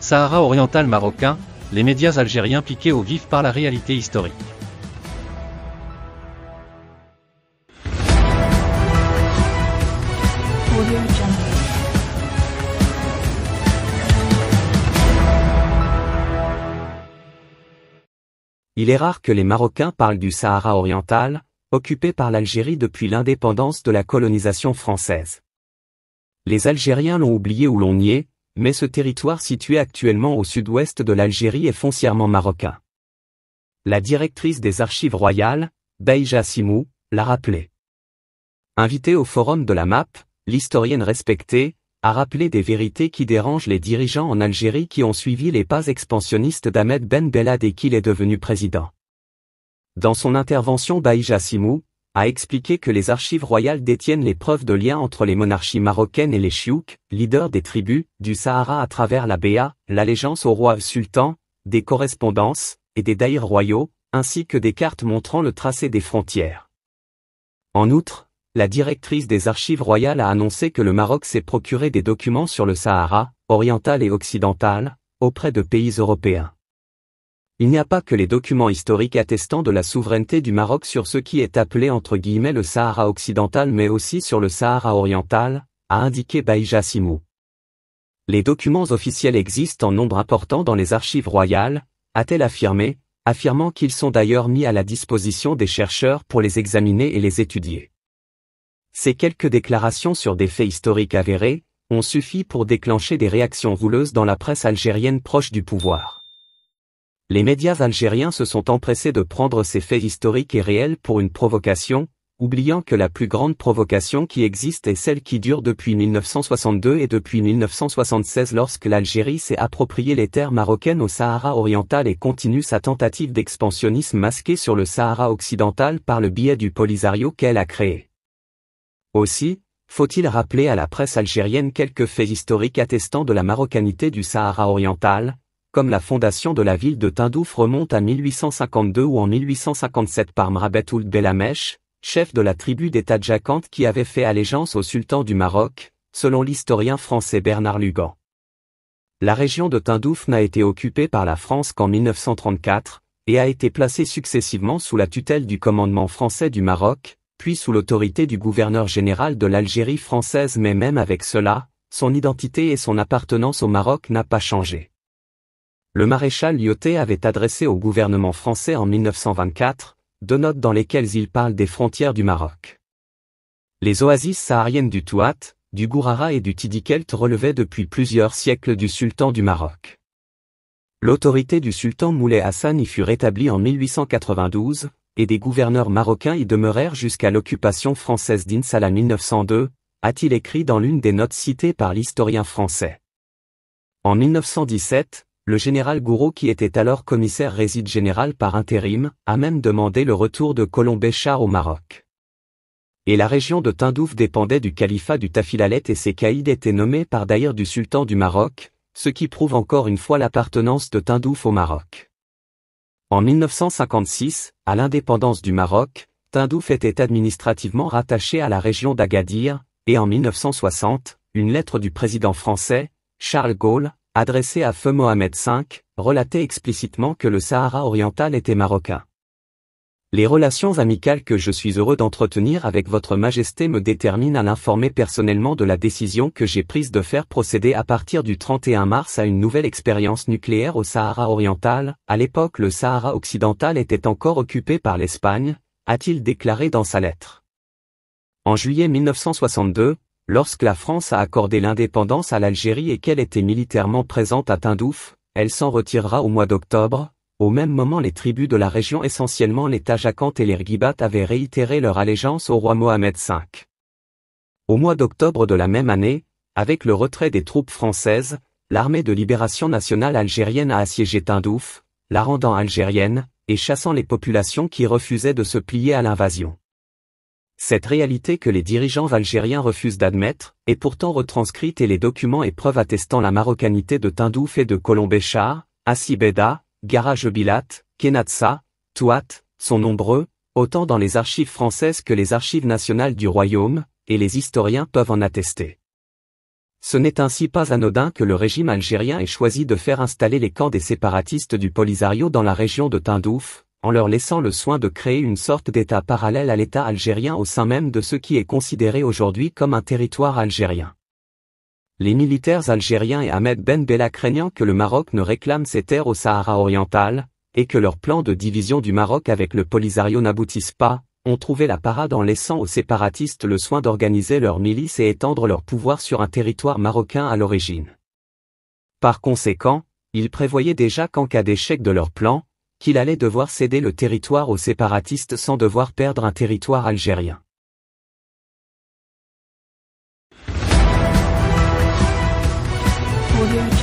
Sahara oriental marocain, les médias algériens piqués au vif par la réalité historique. Il est rare que les Marocains parlent du Sahara oriental, occupé par l'Algérie depuis l'indépendance de la colonisation française. Les Algériens l'ont oublié ou l'ont nié, mais ce territoire situé actuellement au sud-ouest de l'Algérie est foncièrement marocain. La directrice des archives royales, Bahija Simou, l'a rappelé. Invitée au forum de la MAP, l'historienne respectée, a rappelé des vérités qui dérangent les dirigeants en Algérie qui ont suivi les pas expansionnistes d'Ahmed Ben Bella dès qu'il est devenu président. Dans son intervention, Bahija Simou a expliqué que les archives royales détiennent les preuves de liens entre les monarchies marocaines et les chiouk, leaders des tribus du Sahara à travers la Béa, l'allégeance au roi sultan, des correspondances et des daïrs royaux, ainsi que des cartes montrant le tracé des frontières. En outre, la directrice des archives royales a annoncé que le Maroc s'est procuré des documents sur le Sahara, oriental et occidental, auprès de pays européens. Il n'y a pas que les documents historiques attestant de la souveraineté du Maroc sur ce qui est appelé entre guillemets le Sahara occidental mais aussi sur le Sahara oriental, a indiqué Bahija Simou. Les documents officiels existent en nombre important dans les archives royales, a-t-elle affirmé, affirmant qu'ils sont d'ailleurs mis à la disposition des chercheurs pour les examiner et les étudier. Ces quelques déclarations sur des faits historiques avérés ont suffi pour déclencher des réactions houleuses dans la presse algérienne proche du pouvoir. Les médias algériens se sont empressés de prendre ces faits historiques et réels pour une provocation, oubliant que la plus grande provocation qui existe est celle qui dure depuis 1962 et depuis 1976 lorsque l'Algérie s'est approprié les terres marocaines au Sahara oriental et continue sa tentative d'expansionnisme masqué sur le Sahara occidental par le biais du Polisario qu'elle a créé. Aussi, faut-il rappeler à la presse algérienne quelques faits historiques attestant de la marocanité du Sahara oriental, comme la fondation de la ville de Tindouf remonte à 1852 ou en 1857 par Mrabet Ould Belhamech, chef de la tribu des Tadjakantes qui avait fait allégeance au sultan du Maroc, selon l'historien français Bernard Lugan. La région de Tindouf n'a été occupée par la France qu'en 1934, et a été placée successivement sous la tutelle du commandement français du Maroc, puis sous l'autorité du gouverneur général de l'Algérie française mais même avec cela, son identité et son appartenance au Maroc n'a pas changé. Le maréchal Lyautey avait adressé au gouvernement français en 1924, 2 notes dans lesquelles il parle des frontières du Maroc. Les oasis sahariennes du Touat, du Gourara et du Tidikelt relevaient depuis plusieurs siècles du sultan du Maroc. L'autorité du sultan Moulay Hassan y fut rétablie en 1892, et des gouverneurs marocains y demeurèrent jusqu'à l'occupation française d'Insalah 1902, a-t-il écrit dans l'une des notes citées par l'historien français. En 1917, le général Gouraud qui était alors commissaire réside général par intérim, a même demandé le retour de Colomb Béchar au Maroc. Et la région de Tindouf dépendait du califat du Tafilalet et ses caïds étaient nommés par d'ailleurs du sultan du Maroc, ce qui prouve encore une fois l'appartenance de Tindouf au Maroc. En 1956, à l'indépendance du Maroc, Tindouf était administrativement rattaché à la région d'Agadir, et en 1960, une lettre du président français, Charles Gaulle, adressée à Feu Mohamed V, relatait explicitement que le Sahara oriental était marocain. Les relations amicales que je suis heureux d'entretenir avec votre majesté me déterminent à l'informer personnellement de la décision que j'ai prise de faire procéder à partir du 31 mars à une nouvelle expérience nucléaire au Sahara oriental. À l'époque le Sahara occidental était encore occupé par l'Espagne, a-t-il déclaré dans sa lettre. En juillet 1962, lorsque la France a accordé l'indépendance à l'Algérie et qu'elle était militairement présente à Tindouf, elle s'en retirera au mois d'octobre. Au même moment les tribus de la région essentiellement les Tajakantes et les Rghibat avaient réitéré leur allégeance au roi Mohamed V. Au mois d'octobre de la même année, avec le retrait des troupes françaises, l'armée de libération nationale algérienne a assiégé Tindouf, la rendant algérienne, et chassant les populations qui refusaient de se plier à l'invasion. Cette réalité que les dirigeants algériens refusent d'admettre, est pourtant retranscrite et les documents et preuves attestant la marocanité de Tindouf et de Colomb Béchar, Assi Beda, Garagebilat, Kenatsa, Touat, sont nombreux, autant dans les archives françaises que les archives nationales du royaume, et les historiens peuvent en attester. Ce n'est ainsi pas anodin que le régime algérien ait choisi de faire installer les camps des séparatistes du Polisario dans la région de Tindouf, en leur laissant le soin de créer une sorte d'État parallèle à l'État algérien au sein même de ce qui est considéré aujourd'hui comme un territoire algérien. Les militaires algériens et Ahmed Ben Bella craignant que le Maroc ne réclame ses terres au Sahara oriental, et que leur plan de division du Maroc avec le Polisario n'aboutisse pas, ont trouvé la parade en laissant aux séparatistes le soin d'organiser leurs milices et étendre leur pouvoir sur un territoire marocain à l'origine. Par conséquent, ils prévoyaient déjà qu'en cas d'échec de leur plan, qu'il allait devoir céder le territoire aux séparatistes sans devoir perdre un territoire algérien. Audio